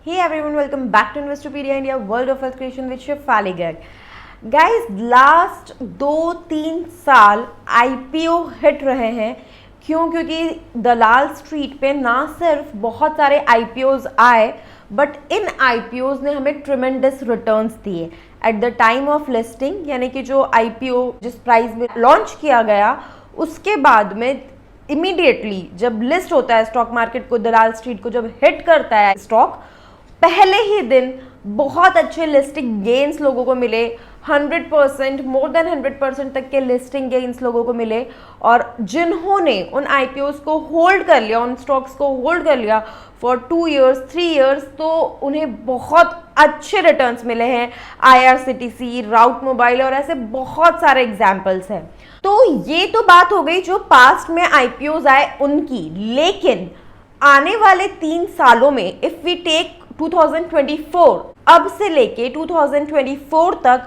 Hey everyone, welcome back to Investopedia India, World of Wealth Creation with Shefali Garg. Guys, last 2-3 साल IPO hit रहे हैं. क्योंकि दलाल street पे ना सिर्फ बहुत सारे IPOs आए, बट इन IPOs ने हमें ट्रिमेंडस रिटर्न्स दिए at the time of listing. यानी कि जो IPO जिस प्राइस में लॉन्च किया गया उसके बाद में इमीडिएटली जब लिस्ट होता है स्टॉक मार्केट को, दलाल स्ट्रीट को जब हिट करता है स्टॉक, पहले ही दिन बहुत अच्छे लिस्टिंग गेन्स लोगों को मिले. 100%, मोर देन 100% तक के लिस्टिंग गेन्स लोगों को मिले. और जिन्होंने उन IPOs को होल्ड कर लिया, उन स्टॉक्स को होल्ड कर लिया फॉर 2 years, 3 years, तो उन्हें बहुत अच्छे रिटर्न्स मिले हैं. IRCTC, राउट मोबाइल और ऐसे बहुत सारे एग्जाम्पल्स हैं. तो ये तो बात हो गई जो पास्ट में IPOs आए उनकी. लेकिन आने वाले 3 सालों में इफ वी टेक 2024, अब से लेके 2024 तक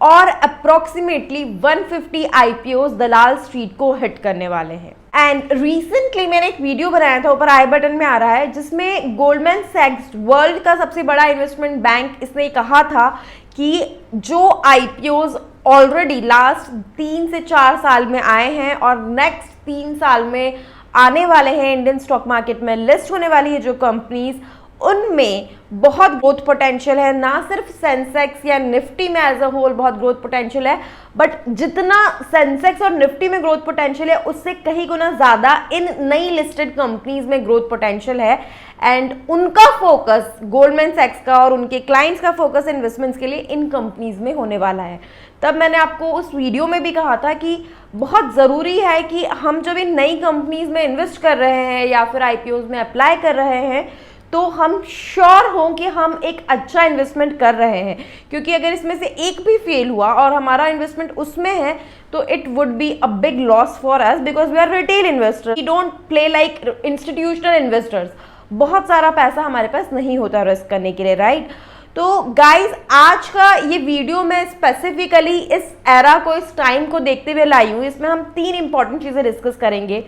और अप्रोक्सीमेटली 150 IPOs दलाल स्ट्रीट को हिट करने वाले हैं. एंड रिसेंटली मैंने एक वीडियो बनाया था, ऊपर आई बटन में आ रहा है, जिसमें गोल्डमैन सैक्स, वर्ल्ड का सबसे बड़ा इन्वेस्टमेंट बैंक, इसने कहा था कि जो IPOs ऑलरेडी लास्ट 3 से 4 साल में आए हैं और नेक्स्ट 3 साल में आने वाले हैं, इंडियन स्टॉक मार्केट में लिस्ट होने वाली है जो कंपनीज, उनमें बहुत ग्रोथ पोटेंशियल है. ना सिर्फ सेंसेक्स या निफ्टी में एज अ होल बहुत ग्रोथ पोटेंशियल है, बट जितना सेंसेक्स और निफ्टी में ग्रोथ पोटेंशियल है उससे कहीं गुना ज़्यादा इन नई लिस्टेड कंपनीज में ग्रोथ पोटेंशियल है. एंड उनका फोकस, गोल्डमैन सैक्स का और उनके क्लाइंट्स का फोकस इन्वेस्टमेंट्स के लिए इन कंपनीज में होने वाला है. तब मैंने आपको उस वीडियो में भी कहा था कि बहुत ज़रूरी है कि हम जब इन नई कंपनीज में इन्वेस्ट कर रहे हैं या फिर IPOs में अप्लाई कर रहे हैं तो हम श्योर हों कि हम एक अच्छा इन्वेस्टमेंट कर रहे हैं. क्योंकि अगर इसमें से एक भी फेल हुआ और हमारा इन्वेस्टमेंट उसमें है तो it would be a big loss for us, because we are retail investors, we don't play like institutional investors. बहुत सारा पैसा हमारे पास नहीं होता रिस्क करने के लिए, राइट? तो गाइज, आज का ये वीडियो मैं स्पेसिफिकली इस एरा को, इस टाइम को देखते हुए लाई हूँ. इसमें हम 3 इंपॉर्टेंट चीज़ें डिस्कस करेंगे.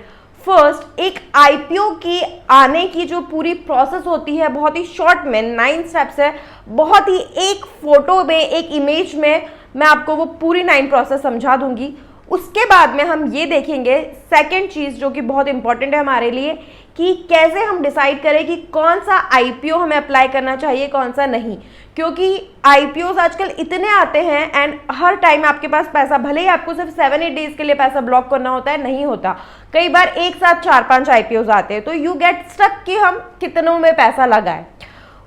फर्स्ट, एक IPO की आने की जो पूरी प्रोसेस होती है, बहुत ही शॉर्ट में 9 स्टेप्स है, बहुत ही एक फोटो में, एक इमेज में मैं आपको वो पूरी 9 प्रोसेस समझा दूंगी. उसके बाद में हम ये देखेंगे सेकंड चीज़ जो कि बहुत इंपॉर्टेंट है हमारे लिए, कि कैसे हम डिसाइड करें कि कौन सा IPO हमें अप्लाई करना चाहिए, कौन सा नहीं. क्योंकि IPOs आजकल इतने आते हैं एंड हर टाइम आपके पास पैसा, भले ही आपको सिर्फ 7-8 डेज के लिए पैसा ब्लॉक करना होता है, नहीं होता. कई बार एक साथ 4-5 IPOs आते हैं, तो यू गेट स्टक कि हम कितनों में पैसा लगाएं.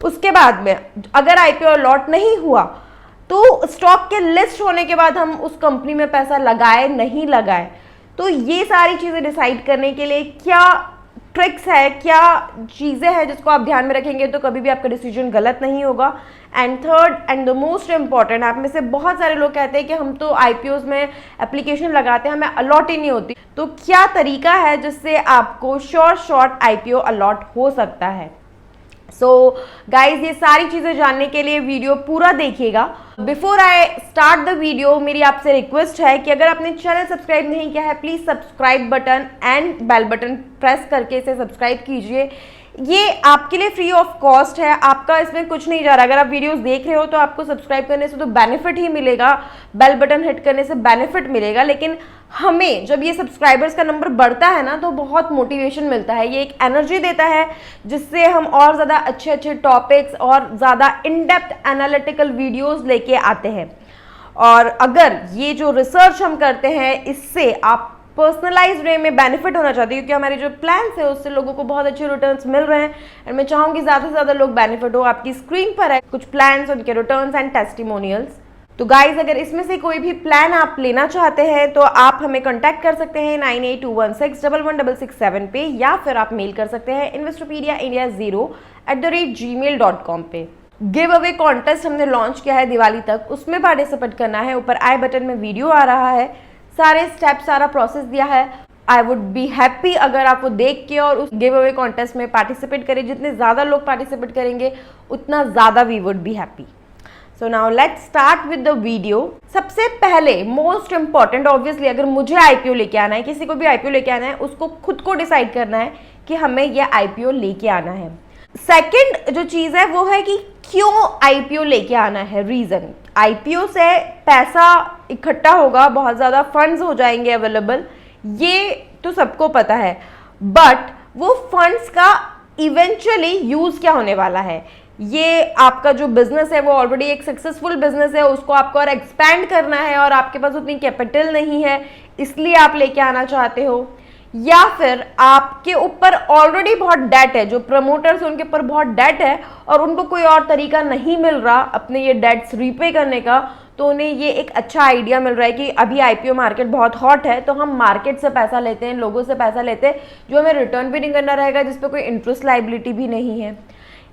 उसके बाद में अगर IPO अलॉट नहीं हुआ तो स्टॉक के लिस्ट होने के बाद हम उस कंपनी में पैसा लगाए नहीं लगाए. तो ये सारी चीज़ें डिसाइड करने के लिए क्या ट्रिक्स है, क्या चीज़ें हैं जिसको आप ध्यान में रखेंगे तो कभी भी आपका डिसीजन गलत नहीं होगा. And third and the most important, आप में से बहुत सारे लोग कहते हैं कि हम तो IPOs में एप्लीकेशन लगाते हैं, हमें अलॉट ही नहीं होती. तो क्या तरीका है जिससे आपको शॉर्ट IPO अलॉट हो सकता है. सो गाइज, ये सारी चीज़ें जानने के लिए वीडियो पूरा देखिएगा. Before I start the video, मेरी आपसे रिक्वेस्ट है कि अगर आपने चैनल सब्सक्राइब नहीं किया है, please subscribe button and bell button press करके इसे सब्सक्राइब कीजिए. ये आपके लिए फ्री ऑफ कॉस्ट है, आपका इसमें कुछ नहीं जा रहा. अगर आप वीडियोस देख रहे हो तो आपको सब्सक्राइब करने से तो बेनिफिट ही मिलेगा, बेल बटन हिट करने से बेनिफिट मिलेगा. लेकिन हमें जब ये सब्सक्राइबर्स का नंबर बढ़ता है ना तो बहुत मोटिवेशन मिलता है, ये एक एनर्जी देता है जिससे हम और ज़्यादा अच्छे अच्छे टॉपिक्स और ज़्यादा इन डेप्थ एनालिटिकल वीडियोस लेके आते हैं. और अगर ये जो रिसर्च हम करते हैं इससे आप पर्सनलाइज वे में बेनिफिट होना चाहती है, क्योंकि हमारे जो प्लान्स है उससे लोगों को बहुत अच्छे रिटर्न्स मिल रहे हैं एंड मैं चाहूँगी ज़्यादा से ज़्यादा लोग बेनिफिट हो. आपकी स्क्रीन पर है कुछ प्लान्स, उनके रिटर्न्स एंड टेस्टिमोनियल्स. तो गाइज, अगर इसमें से कोई भी प्लान आप लेना चाहते हैं तो आप हमें कांटेक्ट कर सकते हैं 9821611667 पे, या फिर आप मेल कर सकते हैं investopedia.india0@gmail.com पे. गिव अवे कॉन्टेस्ट हमने लॉन्च किया है दिवाली तक, उसमें पार्टिसिपेट करना है. ऊपर आई बटन में वीडियो आ रहा है, सारे स्टेप, सारा प्रोसेस दिया है. आई वुड बी हैप्पी अगर आप वो देख के और उस गिव अवे कॉन्टेस्ट में पार्टिसिपेट करें. जितने ज़्यादा लोग पार्टिसिपेट करेंगे उतना ज़्यादा we would be happy. So now let's start with the video. सबसे पहले मोस्ट इंपॉर्टेंट, ऑब्वियसली अगर मुझे IPO लेके आना है, किसी को भी IPO लेके आना है, उसको खुद को डिसाइड करना है कि हमें यह IPO लेके आना है. सेकंड जो चीज़ है वो है कि क्यों आईपीओ लेके आना है। रीज़न, आईपीओ से पैसा इकट्ठा होगा, बहुत ज़्यादा फंड्स हो जाएंगे अवेलेबल, ये तो सबको पता है, बट वो फंड्स का इवेंचुअली यूज़ क्या होने वाला है। ये आपका जो बिजनेस है वो ऑलरेडी एक सक्सेसफुल बिजनेस है, उसको आपको और एक्सपैंड करना है और आपके पास उतनी कैपिटल नहीं है, इसलिए आप लेके आना चाहते हो, या फिर आपके ऊपर ऑलरेडी बहुत डेट है, जो प्रमोटर्स हैं उनके ऊपर बहुत डेट है और उनको कोई और तरीका नहीं मिल रहा अपने ये डेट्स रीपे करने का, तो उन्हें ये एक अच्छा आइडिया मिल रहा है कि अभी आईपीओ मार्केट बहुत हॉट है, तो हम मार्केट से पैसा लेते हैं, लोगों से पैसा लेते हैं, जो हमें रिटर्न भी नहीं करना रहेगा, जिसपे कोई इंटरेस्ट लाइबिलिटी भी नहीं है।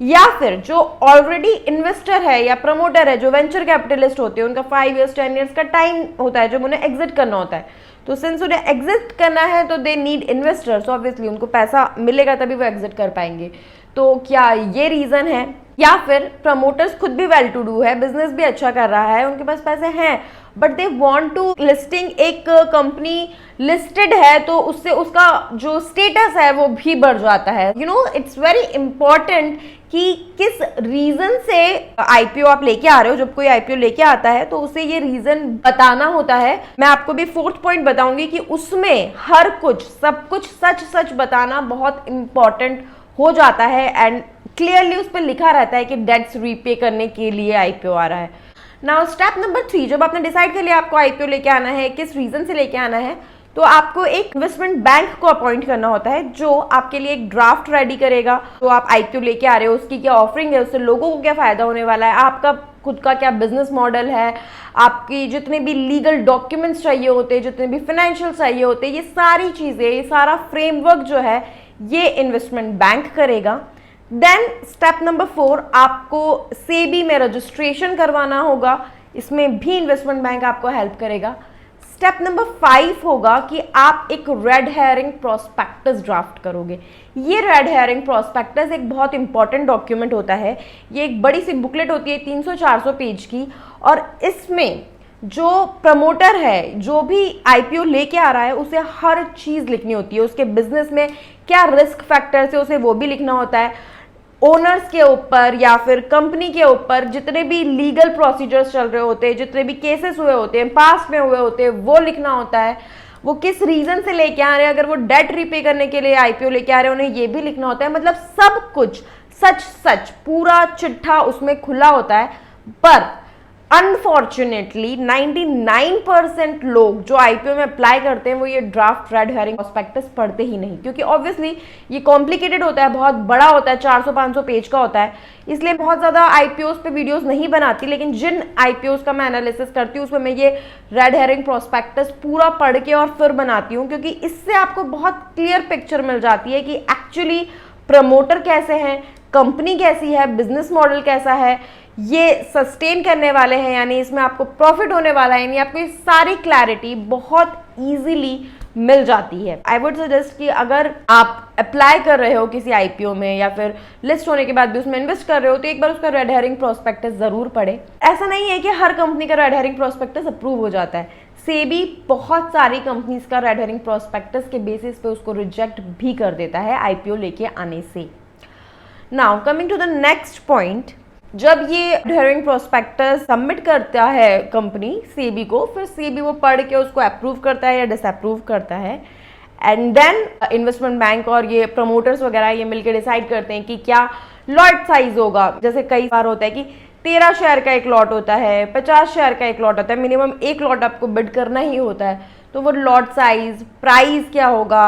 या फिर जो ऑलरेडी इन्वेस्टर है या प्रमोटर है, जो वेंचर कैपिटलिस्ट होते हैं, उनका 5 years 10 years का टाइम होता है जब उन्हें एग्जिट करना होता है, तो सिंस उन्हें एग्जिट करना है तो दे नीड इन्वेस्टर्स, ऑब्वियसली उनको पैसा मिलेगा तभी वो एग्जिट कर पाएंगे। तो क्या ये रीज़न है? या फिर प्रमोटर्स खुद भी वेल टू डू है, बिजनेस भी अच्छा कर रहा है, उनके पास पैसे हैं, but they want to listing, एक कंपनी लिस्टेड है तो उससे उसका जो स्टेटस है वो भी बढ़ जाता है। You know, it's very important कि किस रीजन से आईपीओ आप लेके आ रहे हो। जब कोई आईपीओ लेके आता है तो उसे ये रीजन बताना होता है। मैं आपको भी 4th पॉइंट बताऊंगी कि उसमें हर कुछ, सब कुछ सच सच बताना बहुत इंपॉर्टेंट हो जाता है एंड क्लियरली उस पर लिखा रहता है कि डेट्स रीपे करने के लिए आईपीओ आ रहा है। नाउ स्टेप नंबर 3, जब आपने डिसाइड कर लिया आपको आईपीओ लेके आना है, किस रीजन से लेके आना है, तो आपको एक इन्वेस्टमेंट बैंक को अपॉइंट करना होता है जो आपके लिए एक ड्राफ्ट रेडी करेगा। तो आप आईपीओ लेके आ रहे हो, उसकी क्या ऑफरिंग है, उससे लोगों को क्या फायदा होने वाला है, आपका खुद का क्या बिजनेस मॉडल है, आपकी जितने भी लीगल डॉक्यूमेंट्स चाहिए होते हैं, जितने भी फाइनेंशियल चाहिए होते हैं, ये सारी चीज़ें, ये सारा फ्रेमवर्क जो है ये इन्वेस्टमेंट बैंक करेगा। देन स्टेप नंबर 4, आपको सेबी में रजिस्ट्रेशन करवाना होगा, इसमें भी इन्वेस्टमेंट बैंक आपको हेल्प करेगा। स्टेप नंबर 5 होगा कि आप एक रेड हेयरिंग प्रोस्पेक्टस ड्राफ्ट करोगे। ये रेड हेयरिंग प्रोस्पेक्टस एक बहुत इंपॉर्टेंट डॉक्यूमेंट होता है, ये एक बड़ी सी बुकलेट होती है 300-400 पेज की, और इसमें जो प्रमोटर है, जो भी आईपीओ लेके आ रहा है, उसे हर चीज़ लिखनी होती है, उसके बिजनेस में क्या रिस्क फैक्टर्स है उसे वो भी लिखना होता है, ओनर्स के ऊपर या फिर कंपनी के ऊपर जितने भी लीगल प्रोसीजर्स चल रहे होते हैं, जितने भी केसेस हुए होते हैं, पास्ट में हुए होते हैं, वो लिखना होता है, वो किस रीजन से लेके आ रहे हैं, अगर वो डेट रीपे करने के लिए आईपीओ लेके आ रहे हैं उन्हें ये भी लिखना होता है। मतलब सब कुछ सच सच पूरा चिट्ठा उसमें खुला होता है। पर अनफॉर्चुनेटली 99% लोग जो आईपीओ में अप्लाई करते हैं वो ये ड्राफ्ट रेड हेयरिंग प्रोस्पेक्टस पढ़ते ही नहीं, क्योंकि ऑब्वियसली ये कॉम्प्लिकेटेड होता है, बहुत बड़ा होता है, 400-500 पेज का होता है, इसलिए बहुत ज़्यादा आईपीओस पे वीडियोस नहीं बनाती। लेकिन जिन आईपीओस का मैं एनालिसिस करती हूँ उसमें मैं ये रेड हेयरिंग प्रोस्पेक्टस पूरा पढ़ के और फिर बनाती हूँ, क्योंकि इससे आपको बहुत क्लियर पिक्चर मिल जाती है कि एक्चुअली प्रमोटर कैसे हैं, कंपनी कैसी है, बिजनेस मॉडल कैसा है, ये सस्टेन करने वाले हैं, यानी इसमें आपको प्रॉफिट होने वाला है, यानी आपको ये सारी क्लैरिटी बहुत इजीली मिल जाती है। आई वुड सजेस्ट कि अगर आप अप्लाई कर रहे हो किसी आईपीओ में या फिर लिस्ट होने के बाद भी उसमें इन्वेस्ट कर रहे हो, तो एक बार उसका रेड हेयरिंग प्रोस्पेक्टस जरूर पढ़े। ऐसा नहीं है कि हर कंपनी का रेड हेयरिंग प्रोस्पेक्टस अप्रूव हो जाता है, सेबी बहुत सारी कंपनीज का रेड हेयरिंग प्रोस्पेक्टस के बेसिस पे उसको रिजेक्ट भी कर देता है आईपीओ लेके आने से। Now coming to the next point, जब ये हेयरिंग प्रोस्पेक्टस सबमिट करता है कंपनी सेबी को, फिर सेबी वो पढ़ के उसको अप्रूव करता है या डिसअप्रूव करता है, एंड देन इन्वेस्टमेंट बैंक और ये प्रमोटर्स वगैरह ये मिलकर डिसाइड करते हैं कि क्या लॉट साइज होगा। जैसे कई बार होता है कि 13 शेयर का एक लॉट होता है, 50 शेयर का एक लॉट होता है, मिनिमम एक लॉट आपको बिड करना ही होता है, तो वो लॉट साइज, प्राइस क्या होगा,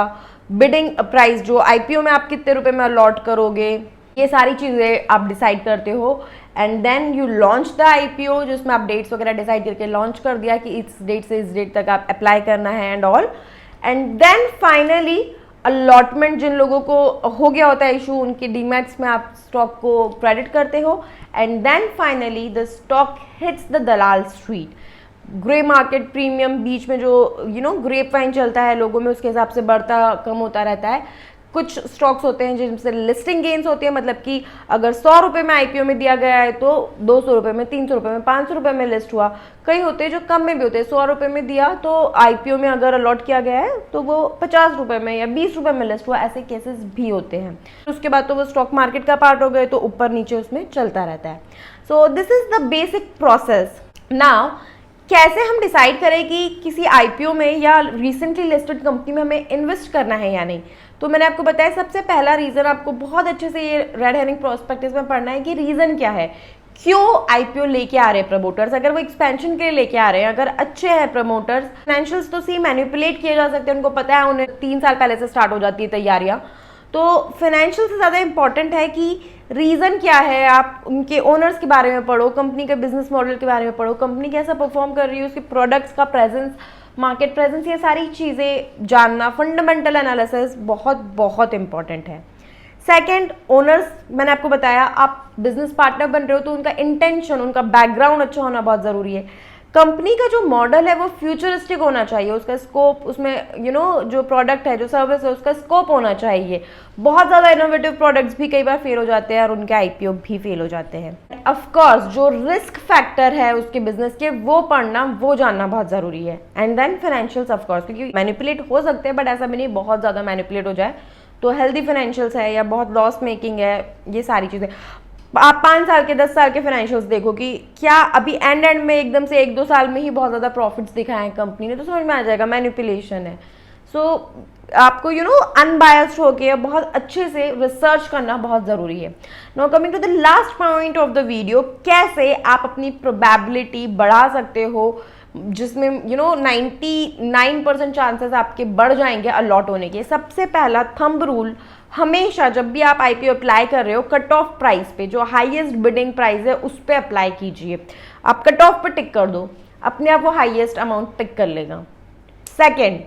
बिडिंग प्राइस जो आईपीओ में आप कितने रुपए में अलॉट करोगे, ये सारी चीज़ें आप डिसाइड करते हो, and then you launch the IPO, जिसमें आप डेट्स वगैरह डिसाइड करके लॉन्च कर दिया कि इस डेट से इस डेट तक आप अप्लाई करना है and all, and then finally allotment जिन लोगों को हो गया होता है इशू, उनके डीमैट्स में आप स्टॉक को क्रेडिट करते हो, and then finally the stock hits the Dalal Street. Grey market premium बीच में जो ग्रेप वाइन चलता है लोगों में, उसके हिसाब से बढ़ता कम होता रहता है, कुछ स्टॉक्स होते हैं जिनसे लिस्टिंग गेन्स होती है, मतलब कि अगर 100 रुपये में आईपीओ में दिया गया है तो 200 रुपये में, 300 रुपये में, 500 रुपये में लिस्ट हुआ। कई होते हैं जो कम में भी होते हैं, 100 रुपये में दिया तो आईपीओ में अगर अलॉट किया गया है तो वो 50 रुपये में या 20 रुपये में लिस्ट हुआ, ऐसे केसेस भी होते हैं। उसके बाद तो वो स्टॉक मार्केट का पार्ट हो गए, तो ऊपर नीचे उसमें चलता रहता है। So this is the basic process. Now कैसे हम डिसाइड करें कि किसी आईपीओ में या रिसेंटली लिस्टेड कंपनी में हमें इन्वेस्ट करना है या नहीं? तो मैंने आपको बताया सबसे पहला रीज़न, आपको बहुत अच्छे से ये रेड हेरिंग प्रोस्पेक्टस में पढ़ना है कि रीज़न क्या है, क्यों आईपीओ लेके आ रहे हैं प्रमोटर्स। अगर वो एक्सपेंशन के लिए लेके आ रहे हैं, अगर अच्छे हैं प्रमोटर्स, फाइनेंशियल्स तो सी मैनिपुलेट किए जा सकते हैं, उनको पता है, उन्हें 3 साल पहले से स्टार्ट हो जाती है तैयारियाँ। तो फाइनेंशियल से ज़्यादा इंपॉर्टेंट है कि रीज़न क्या है। आप उनके ओनर्स के बारे में पढ़ो, कंपनी के बिजनेस मॉडल के बारे में पढ़ो, कंपनी कैसा परफॉर्म कर रही है, उसके प्रोडक्ट्स का प्रेजेंस, मार्केट प्रेजेंस, ये सारी चीज़ें जानना, फंडामेंटल एनालिसिस बहुत बहुत इंपॉर्टेंट है। सेकंड, ओनर्स, मैंने आपको बताया आप बिजनेस पार्टनर बन रहे हो तो उनका इंटेंशन, उनका बैकग्राउंड अच्छा होना बहुत ज़रूरी है। कंपनी का जो मॉडल है वो फ्यूचरिस्टिक होना चाहिए, उसका स्कोप, उसमें जो प्रोडक्ट है, जो सर्विस है, उसका स्कोप होना चाहिए। बहुत ज़्यादा इनोवेटिव प्रोडक्ट्स भी कई बार फेल हो जाते हैं और उनके आईपीओ भी फेल हो जाते हैं। ऑफ कोर्स जो रिस्क फैक्टर है उसके बिजनेस के, वो पढ़ना, वो जानना बहुत ज़रूरी है। And then financials, of course, क्योंकि मैनिपुलेट हो सकते हैं बट ऐसा भी नहीं बहुत ज़्यादा मैनिपुलेट हो जाए। तो हेल्दी फाइनेंशियल्स है या बहुत लॉस मेकिंग है, ये सारी चीज़ें। आप 5 साल के 10 साल के फाइनेंशियल्स देखो कि क्या अभी एंड में एकदम से 1-2 साल में ही बहुत ज़्यादा प्रॉफिट्स दिखाए हैं कंपनी ने, तो समझ में आ जाएगा मैनिपुलेशन है। सो आपको अनबायस्ड होके बहुत अच्छे से रिसर्च करना बहुत ज़रूरी है। Now coming to the last point of the video, कैसे आप अपनी प्रोबेबिलिटी बढ़ा सकते हो, जिसमें 99% चांसेस आपके बढ़ जाएंगे अलॉट होने के। सबसे पहला थंब रूल, हमेशा जब भी आप आईपीओ अप्लाई कर रहे हो, कट ऑफ प्राइस पे, जो हाईएस्ट बिडिंग प्राइस है उस पे अप्लाई कीजिए। आप कट ऑफ पे टिक कर दो, अपने आप वो हाईएस्ट अमाउंट टिक कर लेगा। सेकेंड,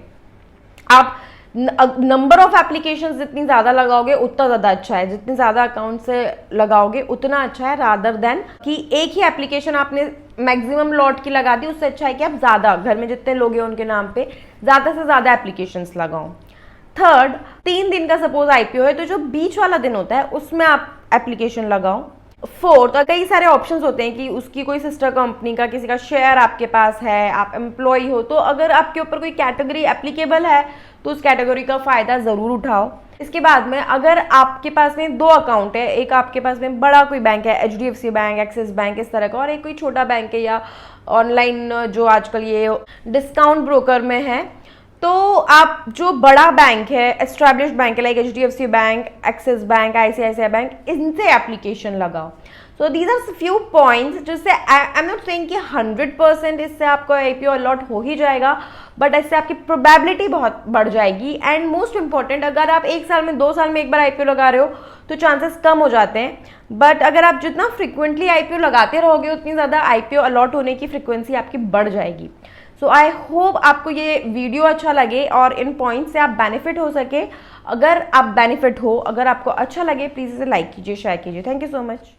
आप नंबर ऑफ एप्लीकेशन जितनी ज़्यादा लगाओगे उतना ज़्यादा अच्छा है, जितने ज़्यादा अकाउंट से लगाओगे उतना अच्छा है, रादर देन कि एक ही एप्लीकेशन आपने मैक्सिमम लॉट की लगा दी, उससे अच्छा है कि आप ज़्यादा, घर में जितने लोग हैं उनके नाम पे ज़्यादा से ज़्यादा एप्लीकेशंस लगाओ। थर्ड, 3 दिन का सपोज आईपीओ है तो जो बीच वाला दिन होता है उसमें आप एप्लीकेशन लगाओ। फोर्थ, और कई सारे ऑप्शंस होते हैं कि उसकी कोई सिस्टर कंपनी का किसी का शेयर आपके पास है, आप एम्प्लॉय हो, तो अगर आपके ऊपर कोई कैटेगरी एप्लीकेबल है तो उस कैटेगरी का फ़ायदा ज़रूर उठाओ। इसके बाद में अगर आपके पास में 2 अकाउंट है, एक आपके पास में बड़ा कोई बैंक है, एचडीएफसी बैंक, एक्सिस बैंक, इस तरह का, और एक कोई छोटा बैंक है या ऑनलाइन जो आजकल ये डिस्काउंट ब्रोकर में है, तो आप जो बड़ा बैंक है, एस्टैब्लिश्ड बैंक है like HDFC bank, Axis bank, ICICI bank, इनसे एप्लीकेशन लगाओ। So these are few points जिससे आई एम नॉट सेइंग कि 100% इससे आपको आईपीओ अलॉट हो ही जाएगा, बट इससे आपकी प्रोबेबिलिटी बहुत बढ़ जाएगी। एंड मोस्ट इंपॉर्टेंट, अगर आप 1 साल में 2 साल में एक बार आईपीओ लगा रहे हो तो चांसेस कम हो जाते हैं, बट अगर आप जितना फ्रिक्वेंटली आईपीओ लगाते रहोगे उतनी ज़्यादा आईपीओ अलॉट होने की फ्रिक्वेंसी आपकी बढ़ जाएगी। सो आई होप आपको ये वीडियो अच्छा लगे और इन पॉइंट से आप बेनिफिट हो सके। अगर आप बेनिफिट हो, अगर आपको अच्छा लगे, प्लीज़ इसे लाइक कीजिए, शेयर कीजिए। Thank you so much.